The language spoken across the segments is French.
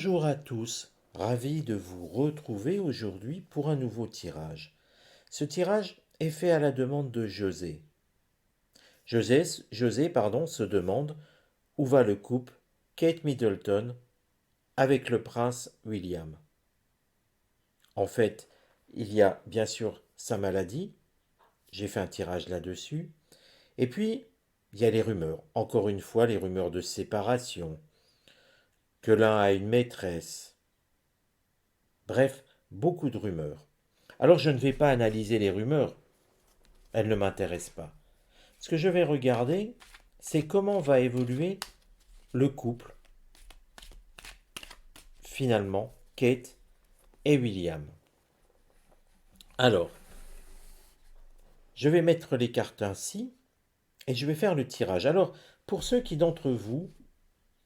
Bonjour à tous, ravi de vous retrouver aujourd'hui pour un nouveau tirage. Ce tirage est fait à la demande de José. José, se demande où va le couple Kate Middleton avec le prince William. En fait, il y a bien sûr sa maladie, j'ai fait un tirage là-dessus, et puis il y a les rumeurs, encore une fois les rumeurs de séparation, que l'un a une maîtresse, bref, beaucoup de rumeurs. Alors je ne vais pas analyser les rumeurs, elles ne m'intéressent pas. Ce que je vais regarder, c'est comment va évoluer le couple, finalement, Kate et William. Alors, je vais mettre les cartes ainsi et je vais faire le tirage. Alors, pour ceux qui d'entre vous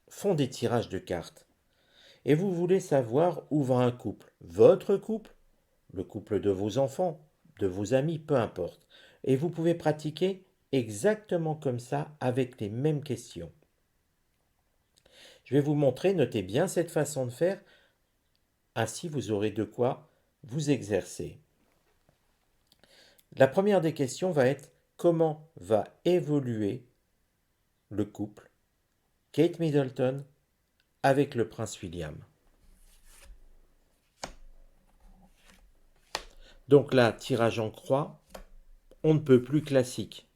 font des tirages de cartes et vous voulez savoir où va un couple, votre couple, le couple de vos enfants, de vos amis, peu importe, et vous pouvez pratiquer exactement comme ça avec les mêmes questions. Je vais vous montrer, notez bien cette façon de faire, ainsi vous aurez de quoi vous exercer. La première des questions va être comment va évoluer le couple Kate Middleton avec le prince William. Donc là, tirage en croix, on ne peut plus classique.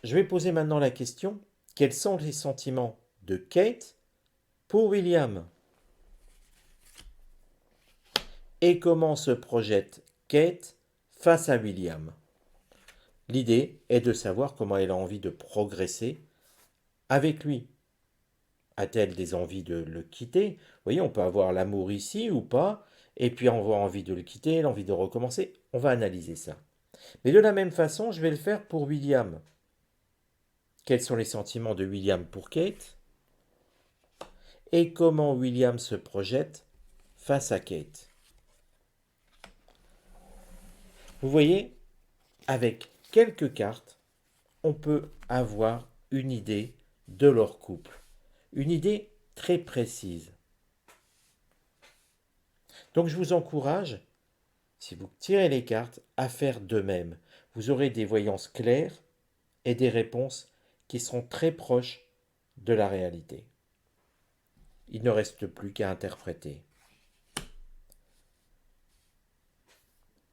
Je vais poser maintenant la question, quels sont les sentiments de Kate pour William? Et comment se projette Kate face à William? L'idée est de savoir comment elle a envie de progresser avec lui. A-t-elle des envies de le quitter? Vous voyez, on peut avoir l'amour ici ou pas, et puis avoir envie de le quitter, l'envie de recommencer. On va analyser ça. Mais de la même façon, je vais le faire pour William. Quels sont les sentiments de William pour Kate? Et comment William se projette face à Kate? Vous voyez, avec quelques cartes, on peut avoir une idée de leur couple. Une idée très précise. Donc je vous encourage, si vous tirez les cartes, à faire de même. Vous aurez des voyances claires et des réponses qui seront très proches de la réalité. Il ne reste plus qu'à interpréter.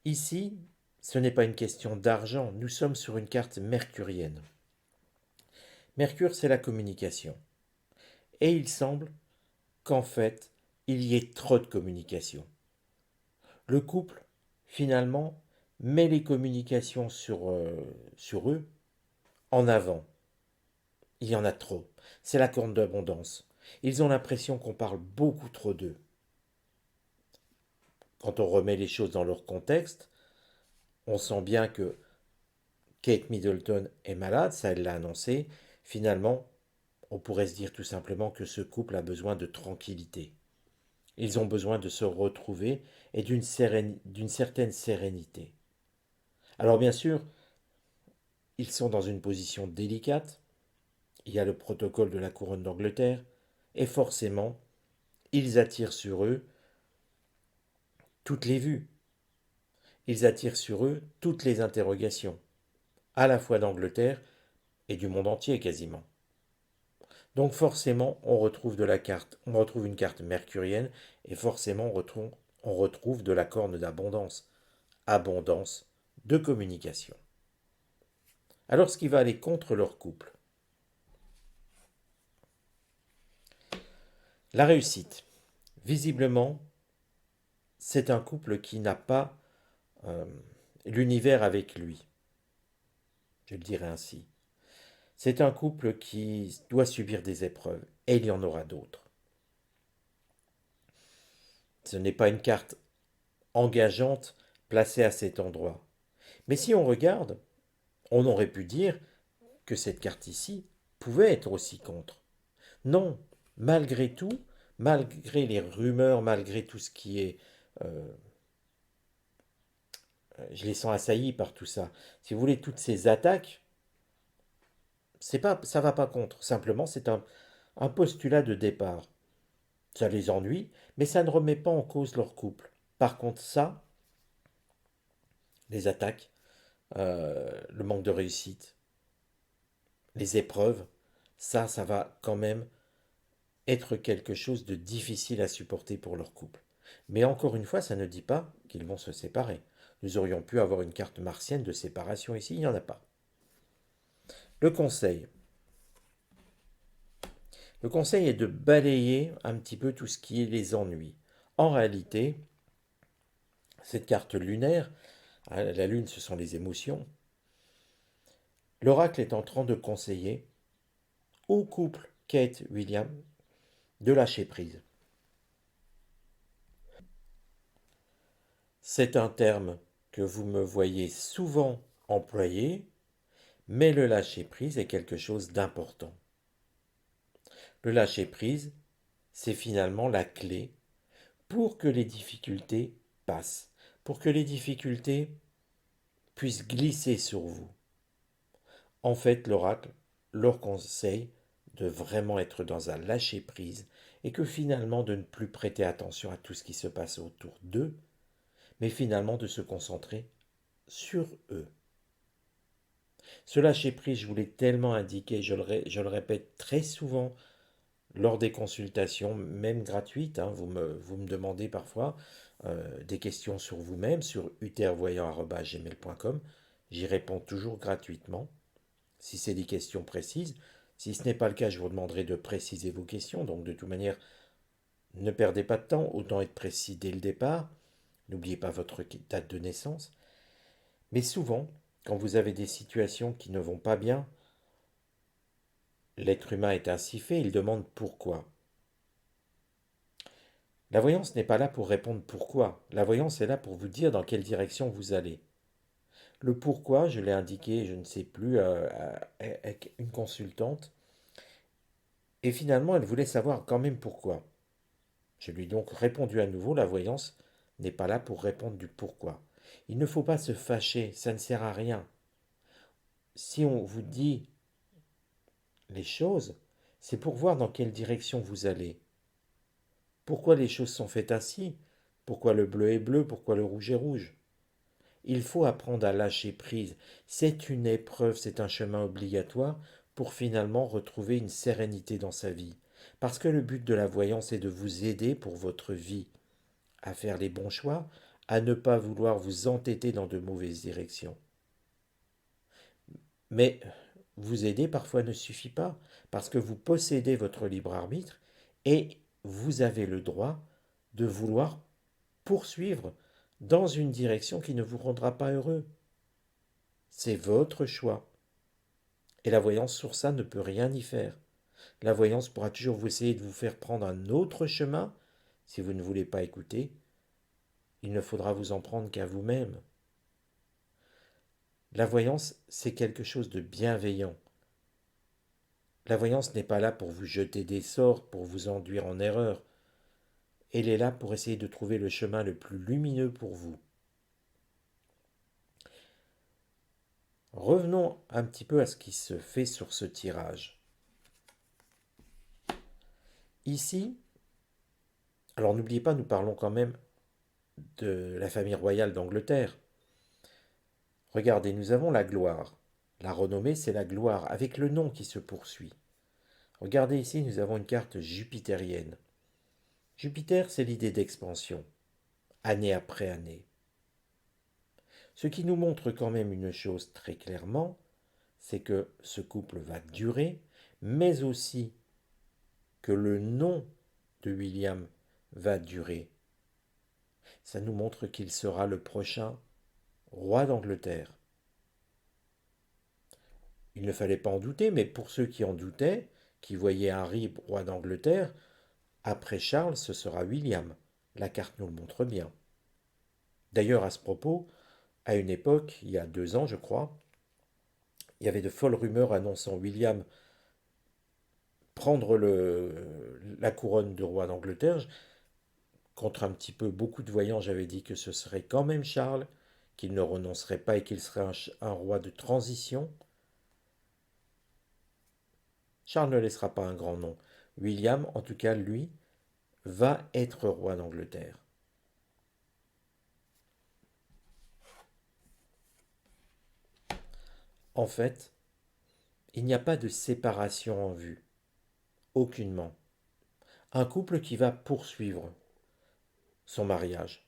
Ici, ce n'est pas une question d'argent, nous sommes sur une carte mercurienne. Mercure, c'est la communication. Et il semble qu'en fait, il y ait trop de communication. Le couple, finalement, met les communications sur eux en avant. Il y en a trop. C'est la corne d'abondance. Ils ont l'impression qu'on parle beaucoup trop d'eux. Quand on remet les choses dans leur contexte, on sent bien que Kate Middleton est malade, ça elle l'a annoncé. Finalement, on pourrait se dire tout simplement que ce couple a besoin de tranquillité. Ils ont besoin de se retrouver et d'une certaine sérénité. Alors bien sûr, ils sont dans une position délicate. Il y a le protocole de la couronne d'Angleterre. Et forcément, ils attirent sur eux toutes les vues. Ils attirent sur eux toutes les interrogations, à la fois d'Angleterre et du monde entier quasiment. Donc forcément, on retrouve une carte mercurienne et forcément on retrouve de la corne d'abondance, abondance de communication. Alors ce qui va aller contre leur couple, la réussite. Visiblement, c'est un couple qui n'a pas euh, l'univers avec lui, je le dirais ainsi. C'est un couple qui doit subir des épreuves, et il y en aura d'autres. Ce n'est pas une carte engageante placée à cet endroit. Mais si on regarde, on aurait pu dire que cette carte ici pouvait être aussi contre. Non, malgré tout, malgré les rumeurs, malgré tout ce qui est... euh, je les sens assaillis par tout ça. Si vous voulez, toutes ces attaques, Ça va pas contre. Simplement, c'est un postulat de départ. Ça les ennuie, mais ça ne remet pas en cause leur couple. Par contre, ça, les attaques, le manque de réussite, les épreuves, ça va quand même être quelque chose de difficile à supporter pour leur couple. Mais encore une fois, ça ne dit pas qu'ils vont se séparer. Nous aurions pu avoir une carte martienne de séparation ici, il n'y en a pas. Le conseil. Le conseil est de balayer un petit peu tout ce qui est les ennuis. En réalité, cette carte lunaire, la lune ce sont les émotions, l'oracle est en train de conseiller au couple Kate-William de lâcher prise. C'est un terme que vous me voyez souvent employer, mais le lâcher prise est quelque chose d'important. Le lâcher prise, c'est finalement la clé pour que les difficultés passent, pour que les difficultés puissent glisser sur vous. En fait, l'oracle leur conseille de vraiment être dans un lâcher prise et que finalement de ne plus prêter attention à tout ce qui se passe autour d'eux, mais finalement de se concentrer sur eux. Ce lâcher-prise, je vous l'ai tellement indiqué, je le répète très souvent lors des consultations, même gratuites, hein, vous me demandez parfois des questions sur vous-même, sur utervoyant@gmail.com. J'y réponds toujours gratuitement, si c'est des questions précises. Si ce n'est pas le cas, je vous demanderai de préciser vos questions. Donc de toute manière, ne perdez pas de temps, autant être précis dès le départ. N'oubliez pas votre date de naissance. Mais souvent, quand vous avez des situations qui ne vont pas bien, l'être humain est ainsi fait, il demande pourquoi. La voyance n'est pas là pour répondre pourquoi. La voyance est là pour vous dire dans quelle direction vous allez. Le pourquoi, je l'ai indiqué, je ne sais plus, à une consultante. Et finalement, elle voulait savoir quand même pourquoi. Je lui ai donc répondu à nouveau, la voyance n'est pas là pour répondre du pourquoi. Il ne faut pas se fâcher, ça ne sert à rien. Si on vous dit les choses, c'est pour voir dans quelle direction vous allez. Pourquoi les choses sont faites ainsi? Pourquoi le bleu est bleu? Pourquoi le rouge est rouge? Il faut apprendre à lâcher prise. C'est une épreuve, c'est un chemin obligatoire pour finalement retrouver une sérénité dans sa vie. Parce que le but de la voyance est de vous aider pour votre vie, à faire les bons choix, à ne pas vouloir vous entêter dans de mauvaises directions. Mais vous aider parfois ne suffit pas, parce que vous possédez votre libre arbitre et vous avez le droit de vouloir poursuivre dans une direction qui ne vous rendra pas heureux. C'est votre choix. Et la voyance sur ça ne peut rien y faire. La voyance pourra toujours vous essayer de vous faire prendre un autre chemin. Si vous ne voulez pas écouter, il ne faudra vous en prendre qu'à vous-même. La voyance, c'est quelque chose de bienveillant. La voyance n'est pas là pour vous jeter des sorts, pour vous induire en erreur. Elle est là pour essayer de trouver le chemin le plus lumineux pour vous. Revenons un petit peu à ce qui se fait sur ce tirage. Ici, alors n'oubliez pas, nous parlons quand même de la famille royale d'Angleterre. Regardez, nous avons la gloire. La renommée, c'est la gloire, avec le nom qui se poursuit. Regardez ici, nous avons une carte jupitérienne. Jupiter, c'est l'idée d'expansion, année après année. Ce qui nous montre quand même une chose très clairement, c'est que ce couple va durer, mais aussi que le nom de William va durer. Ça nous montre qu'il sera le prochain roi d'Angleterre. Il ne fallait pas en douter, mais pour ceux qui en doutaient, qui voyaient Harry roi d'Angleterre, après Charles, ce sera William. La carte nous le montre bien. D'ailleurs, à ce propos, à une époque, il y a 2 ans, je crois, il y avait de folles rumeurs annonçant William prendre la couronne de roi d'Angleterre. Contre un petit peu beaucoup de voyants, j'avais dit que ce serait quand même Charles, qu'il ne renoncerait pas et qu'il serait un roi de transition. Charles ne laissera pas un grand nom. William, en tout cas, lui, va être roi d'Angleterre. En fait, il n'y a pas de séparation en vue, aucunement. Un couple qui va poursuivre son mariage.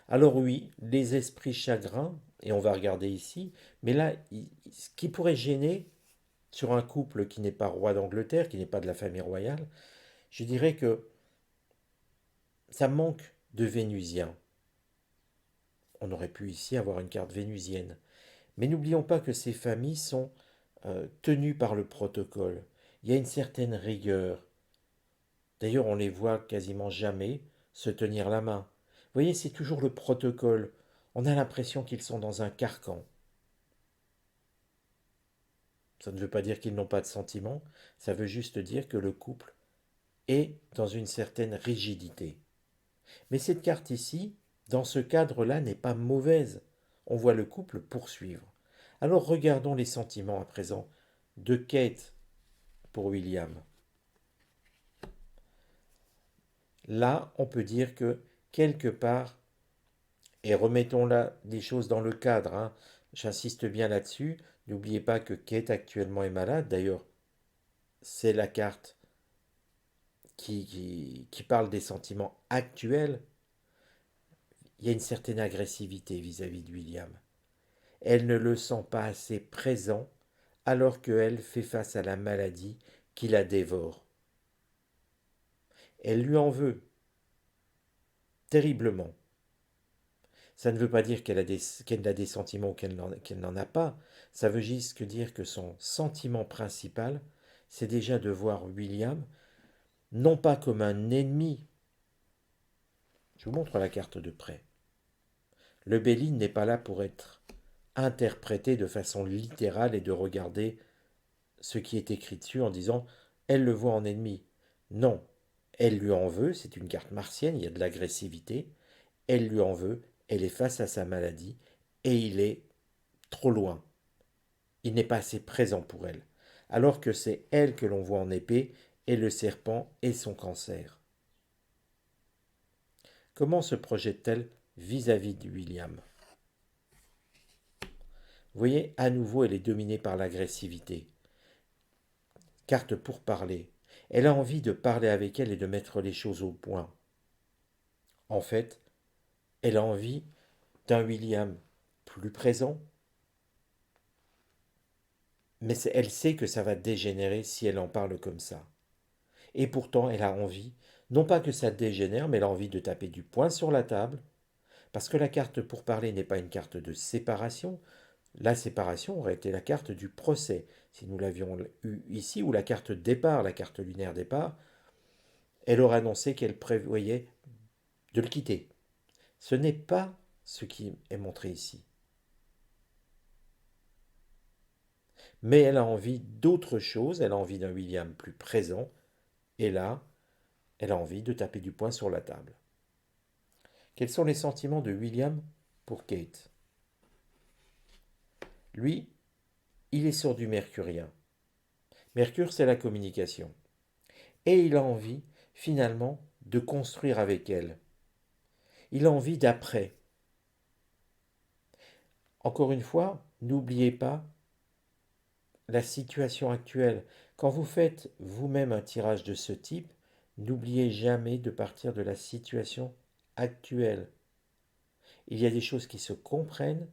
Alors oui, les esprits chagrins, et on va regarder ici, mais là, ce qui pourrait gêner sur un couple qui n'est pas roi d'Angleterre, qui n'est pas de la famille royale, je dirais que ça manque de Vénusien. On aurait pu ici avoir une carte vénusienne. Mais n'oublions pas que ces familles sont tenues par le protocole. Il y a une certaine rigueur. D'ailleurs, on les voit quasiment jamais se tenir la main. Vous voyez, c'est toujours le protocole. On a l'impression qu'ils sont dans un carcan. Ça ne veut pas dire qu'ils n'ont pas de sentiments, ça veut juste dire que le couple est dans une certaine rigidité. Mais cette carte ici, dans ce cadre-là, n'est pas mauvaise. On voit le couple poursuivre. Alors regardons les sentiments à présent de Kate pour William. Là, on peut dire que quelque part, et remettons là les choses dans le cadre, hein, j'insiste bien là-dessus, n'oubliez pas que Kate actuellement est malade, d'ailleurs c'est la carte qui parle des sentiments actuels, il y a une certaine agressivité vis-à-vis de William. Elle ne le sent pas assez présent alors qu'elle fait face à la maladie qui la dévore. Elle lui en veut terriblement. Ça ne veut pas dire qu'elle a des sentiments ou qu'elle n'en a pas. Ça veut juste dire que son sentiment principal, c'est déjà de voir William, non pas comme un ennemi. Je vous montre la carte de près. Le Béline n'est pas là pour être interprété de façon littérale et de regarder ce qui est écrit dessus en disant elle le voit en ennemi. Non, elle lui en veut, c'est une carte martienne, il y a de l'agressivité, elle lui en veut, elle est face à sa maladie et il est trop loin. Il n'est pas assez présent pour elle. Alors que c'est elle que l'on voit en épée et le serpent est son cancer. Comment se projette-t-elle vis-à-vis de William? Vous voyez, à nouveau, elle est dominée par l'agressivité. Carte pour parler. Elle a envie de parler avec elle et de mettre les choses au point. En fait, elle a envie d'un William plus présent, mais elle sait que ça va dégénérer si elle en parle comme ça. Et pourtant, elle a envie, non pas que ça dégénère, mais elle a envie de taper du poing sur la table, parce que la carte pour parler n'est pas une carte de séparation. La séparation aurait été la carte du procès, si nous l'avions eu ici, ou la carte départ, la carte lunaire départ, elle aurait annoncé qu'elle prévoyait de le quitter. Ce n'est pas ce qui est montré ici. Mais elle a envie d'autre chose, elle a envie d'un William plus présent, et là, elle a envie de taper du poing sur la table. Quels sont les sentiments de William pour Kate? Lui, il est sur du mercurien. Mercure, c'est la communication. Et il a envie, finalement, de construire avec elle. Il a envie d'après. Encore une fois, n'oubliez pas la situation actuelle. Quand vous faites vous-même un tirage de ce type, n'oubliez jamais de partir de la situation actuelle. Il y a des choses qui se comprennent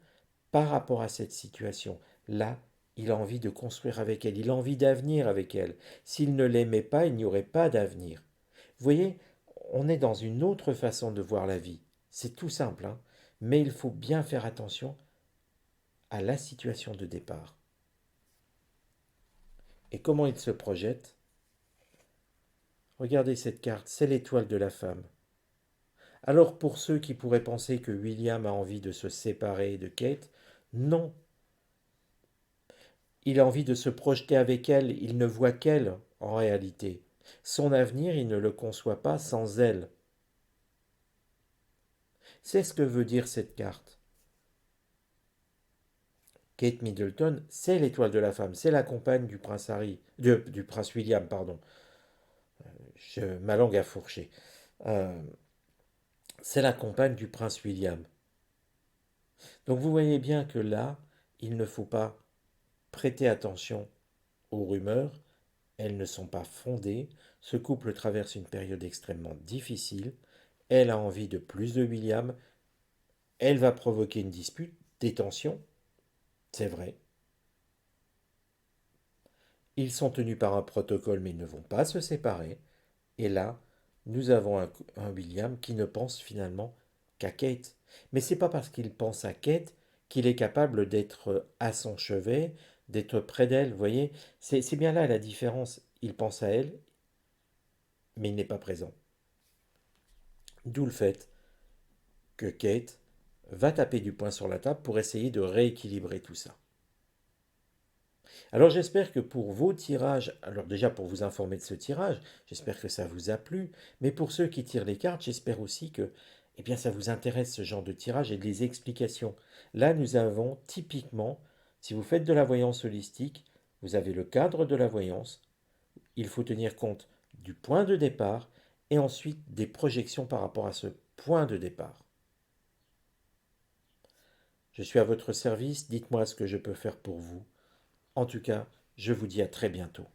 par rapport à cette situation. Là, il a envie de construire avec elle, il a envie d'avenir avec elle. S'il ne l'aimait pas, il n'y aurait pas d'avenir. Vous voyez, on est dans une autre façon de voir la vie. C'est tout simple, hein, mais il faut bien faire attention à la situation de départ. Et comment il se projette? Regardez cette carte, c'est l'étoile de la femme. Alors pour ceux qui pourraient penser que William a envie de se séparer de Kate, non. Il a envie de se projeter avec elle, il ne voit qu'elle en réalité. Son avenir, il ne le conçoit pas sans elle. C'est ce que veut dire cette carte. Kate Middleton, c'est l'étoile de la femme, c'est la compagne du prince Harry, du prince William, pardon. Ma langue a fourché. Euh, c'est la compagne du prince William. Donc vous voyez bien que là, il ne faut pas prêter attention aux rumeurs, elles ne sont pas fondées. Ce couple traverse une période extrêmement difficile. Elle a envie de plus de William. Elle va provoquer une dispute, des tensions, c'est vrai. Ils sont tenus par un protocole mais ils ne vont pas se séparer. Et là, nous avons un William qui ne pense finalement qu'à Kate. Mais c'est pas parce qu'il pense à Kate qu'il est capable d'être à son chevet, d'être près d'elle. Vous voyez, c'est bien là la différence. Il pense à elle, mais il n'est pas présent. D'où le fait que Kate va taper du poing sur la table pour essayer de rééquilibrer tout ça. Alors j'espère que pour vos tirages, alors déjà pour vous informer de ce tirage, j'espère que ça vous a plu, mais pour ceux qui tirent les cartes, j'espère aussi que eh bien, ça vous intéresse ce genre de tirage et des explications. Là, nous avons typiquement, si vous faites de la voyance holistique, vous avez le cadre de la voyance, il faut tenir compte du point de départ et ensuite des projections par rapport à ce point de départ. Je suis à votre service, dites-moi ce que je peux faire pour vous. En tout cas, je vous dis à très bientôt.